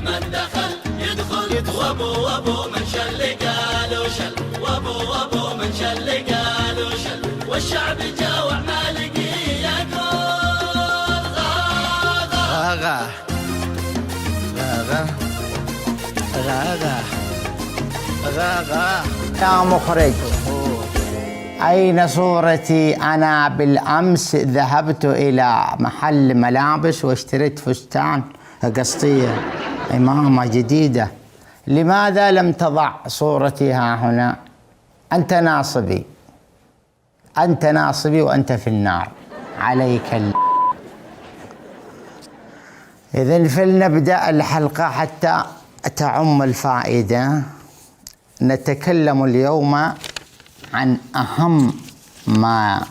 من دخل يدخل وابو من شل قالوا شل وابو من شل قالوا شل والشعب جاوع ما لقي ياكل غاغا غاغا غاغا غاغا يا مخرج، أين صورتي أنا بالأمس؟ ذهبت إلى محل ملابس واشتريت فستان قصير إمامة جديدة، لماذا لم تضع صورتي ها هنا؟ أنت ناصبي، أنت ناصبي وأنت في النار عليك إذن فلنبدأ الحلقة حتى تعم الفائدة. نتكلم اليوم عن أهم ما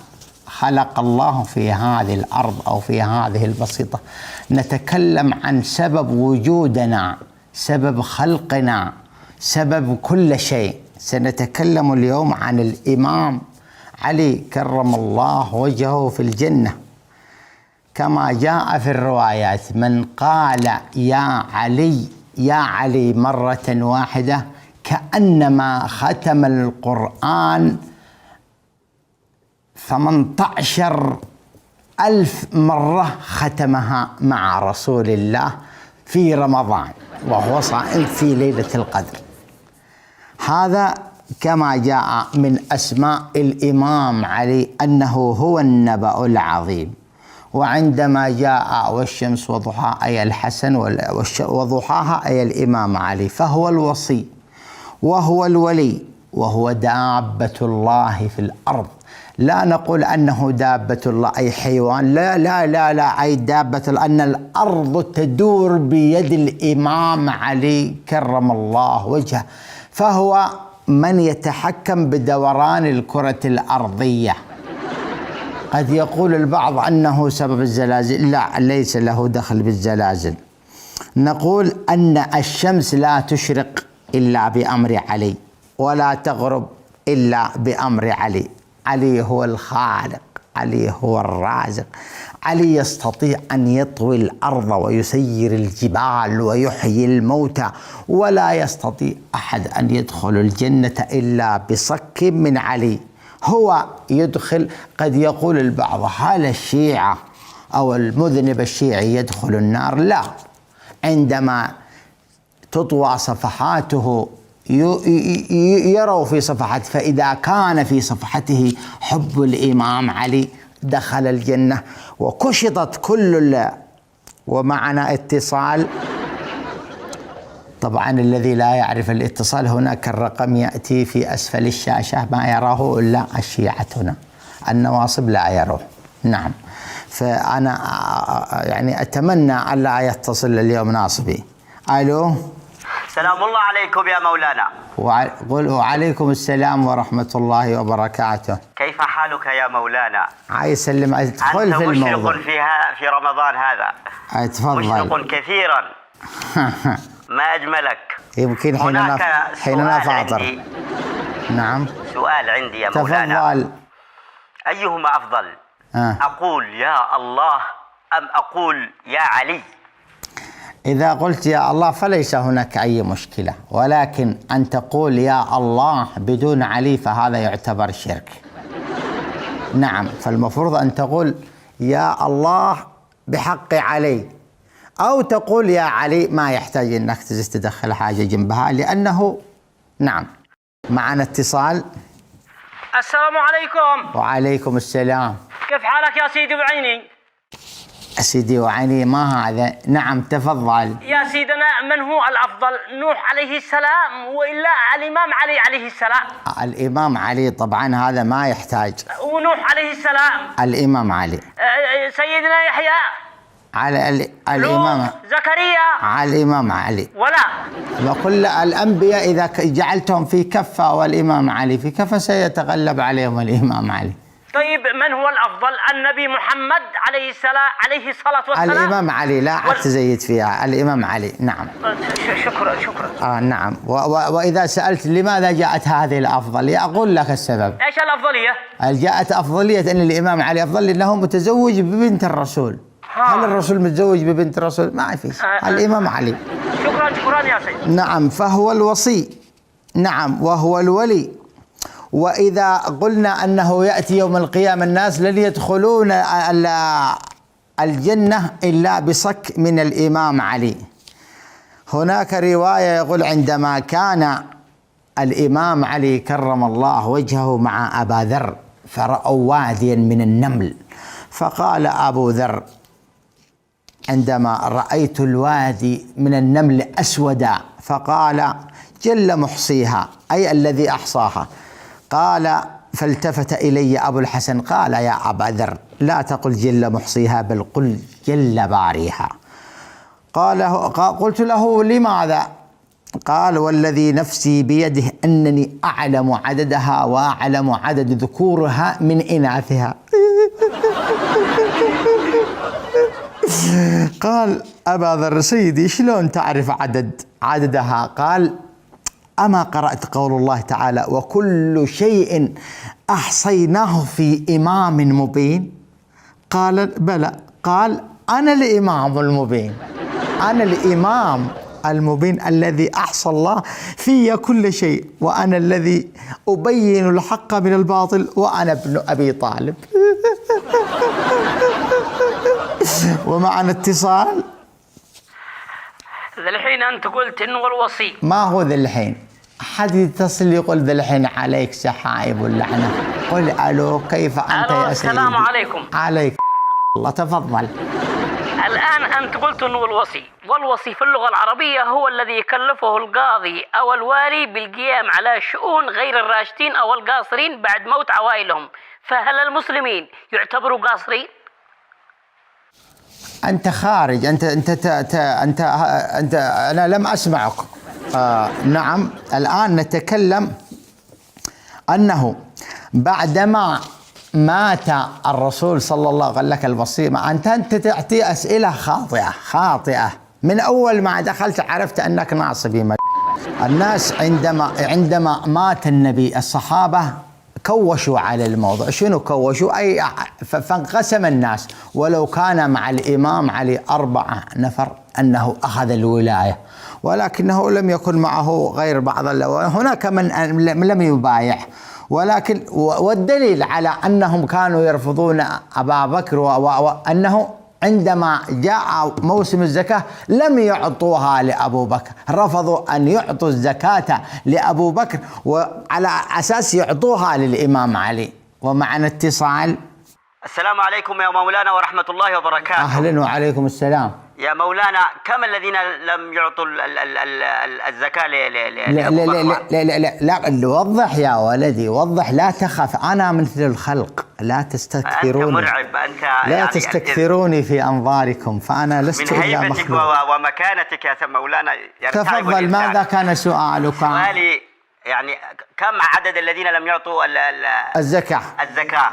خلق الله في هذه الأرض أو في هذه البسيطة. نتكلم عن سبب وجودنا، سبب خلقنا، سبب كل شيء. سنتكلم اليوم عن الإمام علي كرم الله وجهه في الجنة، كما جاء في الروايات: من قال يا علي يا علي مرة واحدة كأنما ختم القرآن 18,000 مرة ختمها مع رسول الله في رمضان وهو صائم في ليلة القدر. هذا كما جاء من أسماء الإمام علي أنه هو النبأ العظيم. وعندما جاء والشمس وضحاها أي الحسن وضحاها أي الإمام علي، فهو الوصي وهو الولي وهو دابة الله في الأرض. لا نقول أنه دابة الله أي حيوان، لا لا لا لا، أي دابة أن الأرض تدور بيد الإمام علي كرم الله وجهه، فهو من يتحكم بدوران الكرة الأرضية. قد يقول البعض أنه سبب الزلازل، لا، ليس له دخل بالزلازل. نقول أن الشمس لا تشرق إلا بأمر علي ولا تغرب إلا بأمر علي. علي هو الخالق، علي هو الرازق، علي يستطيع أن يطوي الأرض ويسير الجبال ويحيي الموتى، ولا يستطيع أحد أن يدخل الجنة إلا بصك من علي. هو يدخل. قد يقول البعض: هل الشيعة أو المذنب الشيعي يدخل النار؟ لا، عندما تطوى صفحاته يروا في صفحته، فإذا كان في صفحته حب الإمام علي دخل الجنة وكشطت كل. ومعنا اتصال. طبعا الذي لا يعرف الاتصال، هناك الرقم يأتي في أسفل الشاشة، ما يراه إلا الشيعة هنا، النواصب لا يروه. نعم، فأنا يعني أتمنى ألا يتصل اليوم ناصبي. ألو، سلام الله عليكم يا مولانا. قل وعليكم السلام ورحمة الله وبركاته. كيف حالك يا مولانا؟ عايز سلم، ادخل في الموضوع. أنت مشرق في رمضان هذا. اتفضل. مشرق كثيرا. ما أجملك. يمكن حيننا فاطر. نعم، سؤال عندي يا مولانا. تفضل. أيهما أفضل؟ أقول يا الله أم أقول يا علي؟ إذا قلت يا الله فليس هناك أي مشكلة، ولكن أن تقول يا الله بدون علي فهذا يعتبر شرك. نعم، فالمفروض أن تقول يا الله بحق علي، أو تقول يا علي، ما يحتاج أنك تدخل حاجة جنبها، لأنه نعم. معنا اتصال. السلام عليكم. وعليكم السلام. كيف حالك يا سيدي وعيني؟ سيدي وعيني ما هذا؟ نعم تفضل. يا سيدنا، من هو الأفضل، نوح عليه السلام وإلا الإمام علي عليه السلام؟ الإمام علي طبعا، هذا ما يحتاج. ونوح عليه السلام؟ الإمام علي. سيدنا يحيى؟ على الإمام زكريا؟ على الإمام علي. ولا وكل الأنبياء إذا جعلتهم في كفة والإمام علي في كفة سيتغلب عليهم الإمام علي. طيب من هو الأفضل، النبي محمد عليه السلام عليه الصلاة والسلام؟ الإمام علي، لا تزيد فيها، الإمام علي. نعم. شكرا. نعم. وإذا سألت لماذا جاءت هذه الأفضلية، أقول لك السبب. إيش الأفضلية؟ جاءت أفضلية أن الإمام علي أفضل لأنه متزوج ببنت الرسول. هل الرسول متزوج ببنت الرسول؟ ما فيش. الإمام علي. شكرا يا سيد. نعم، فهو الوصي، نعم، وهو الولي. وإذا قلنا أنه يأتي يوم القيامة الناس لن يدخلون الجنة إلا بصك من الإمام علي. هناك رواية يقول عندما كان الإمام علي كرم الله وجهه مع أبا ذر فرأوا واديا من النمل، فقال أبو ذر عندما رأيت الوادي من النمل أسودا، فقال جل محصيها، أي الذي أحصاها. قال فالتفت إلي أبو الحسن قال يا أبا ذر لا تقل جل محصيها بل قل جل باريها. قلت له لماذا؟ قال والذي نفسي بيده أنني أعلم عددها وأعلم عدد ذكورها من إناثها. قال أبا ذر سيدي شلون تعرف عددها؟ قال أما قرأت قول الله تعالى وكل شيء أحصيناه في إمام مبين؟ قال بلى. قال أنا الإمام المبين، أنا الإمام المبين الذي أحصى الله في كل شيء، وأنا الذي أبين الحق من الباطل، وأنا ابن أبي طالب. ومعنا اتصال. ذا الحين أنت قلت إنه الوصي. ما هو ذا الحين؟ أحد يتصل يقول ذا الحين عليك سحائب اللعنة. قل ألو كيف أنت يا سيدي؟ السلام عليكم. عليك الله، تفضل. الآن أنت قلت أنه الوصي، والوصي في اللغة العربية هو الذي يكلفه القاضي أو الوالي بالقيام على شؤون غير الراشدين أو القاصرين بعد موت عوائلهم، فهل المسلمين يعتبروا قاصرين؟ أنت خارج، أنت أنا لم أسمعك. نعم، الآن نتكلم أنه بعدما مات الرسول صلى الله عليه وسلم، قال لك الوصي، أنت تعطي أسئلة خاطئة من أول ما دخلت عرفت أنك ناصبي. الناس عندما مات النبي الصحابة كوشوا على الموضوع. شنو كوشوا؟ أي فانقسم الناس، ولو كان مع الإمام علي 4 نفر أنه أخذ الولاية، ولكنه لم يكن معه غير بعض هناك من لم يبايع. ولكن والدليل على أنهم كانوا يرفضون أبا بكر وأنه عندما جاء موسم الزكاة لم يعطوها لأبو بكر، رفضوا أن يعطوا الزكاة لأبو بكر وعلى أساس يعطوها للإمام علي. ومعنا اتصال. السلام عليكم يا مولانا ورحمة الله وبركاته. أهلا وعليكم السلام. يا مولانا كم الذين لم يعطوا الزكاة لأبو بكر؟ لا وضح يا ولدي، وضح، لا تخف، أنا مثل الخلق، لا تستكثروني. أنت مرعب، أنت لا يعني تستكثروني في أنظاركم، فأنا لست إلا مخلوق. من هيبتك ومكانتك يا مولانا. تفضل، ماذا كان سؤالك؟ سؤالي يعني كم عدد الذين لم يعطوا الزكاة؟ الزكاة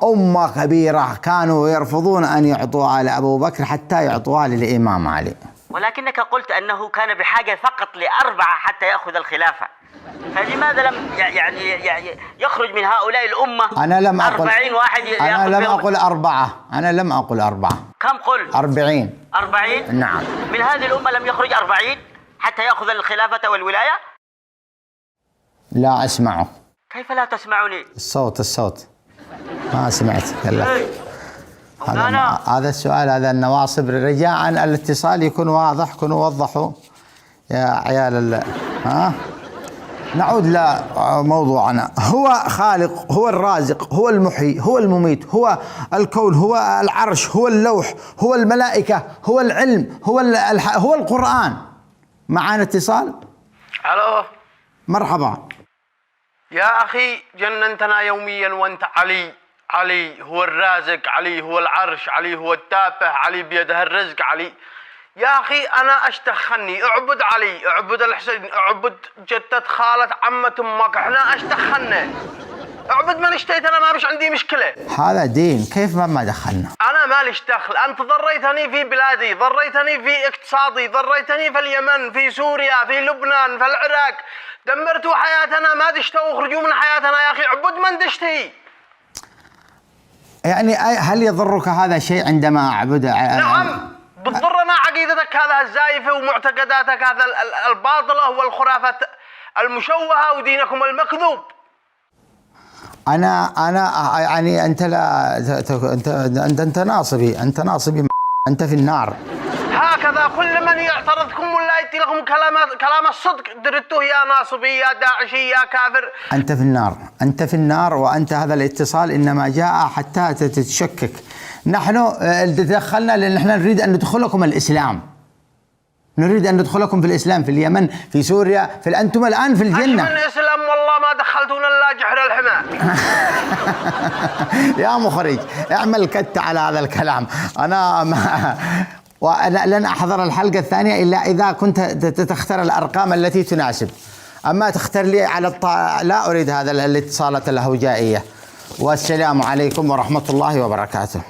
أمة كبيرة كانوا يرفضون أن يعطوها لأبو بكر حتى يعطوها للإمام علي. ولكنك قلت أنه كان بحاجة فقط ل4 حتى يأخذ الخلافة، فلماذا لم يعني يخرج من هؤلاء الأمة؟ أنا لم أقل 40 واحد. أنا لم أقل 4. أنا لم أقل 4. كم قلت؟ 40. 40؟ نعم. من هذه الأمة لم يخرج 40 حتى يأخذ الخلافة والولاية؟ لا أسمعه. كيف لا تسمعني؟ الصوت ما سمعت. مولانا هذا السؤال، هذا النواصب، رجاء الاتصال يكون واضح، كونوا وضحوا يا عيال نعود لموضوعنا. هو خالق، هو الرازق، هو المحيي، هو المميت، هو الكون، هو العرش، هو اللوح، هو الملائكة، هو العلم، هو القرآن. معنا اتصال. الو، مرحبا يا أخي جننتنا يوميا وأنت علي هو الرازق، علي هو العرش، علي هو التافه، علي بيده الرزق، علي. يا أخي أنا أشتخني، اعبد علي، اعبد الحسين، اعبد جدة خالة عمة أمك، احنا أشتخنا، اعبد من اشتيت، أنا ما بش عندي مشكلة. هذا دين، كيف ما دخلنا؟ أنا ماليش دخل، أنت ضريتني في بلادي، ضريتني في اقتصادي، ضريتني في اليمن، في سوريا، في لبنان، في العراق، دمرتوا حياتنا، ما دشتوا وخرجوا من حياتنا. يا أخي عبد من دشتي. يعني هل يضرك هذا شيء عندما أعبد؟ نعم بتضرنا عقيدتك هذا الزايفة ومعتقداتك هذا الباطلة والخرافات المشوهة ودينكم المكذوب. أنا يعني أنت لا أنت ناصبي، أنت في النار. هكذا كل من يعترضكم ولا يأتي لكم كلام الصدق درتوه يا ناصبي يا داعشي يا كافر. أنت في النار، وأنت هذا الاتصال إنما جاء حتى تتشكك. نحن دخلنا لأن نحن نريد أن ندخلكم الإسلام، نريد أن ندخلكم في الإسلام، في اليمن، في سوريا، أنتم الآن في الجنة. من الإسلام والله ما دخلتونا إلا جحر الحمار. يا مخرج اعمل كت على هذا الكلام. وأنا لن أحضر الحلقة الثانية إلا إذا كنت تختار الأرقام التي تناسب. أما تختار لي لا أريد هذا الاتصالات الهوجائية. والسلام عليكم ورحمة الله وبركاته.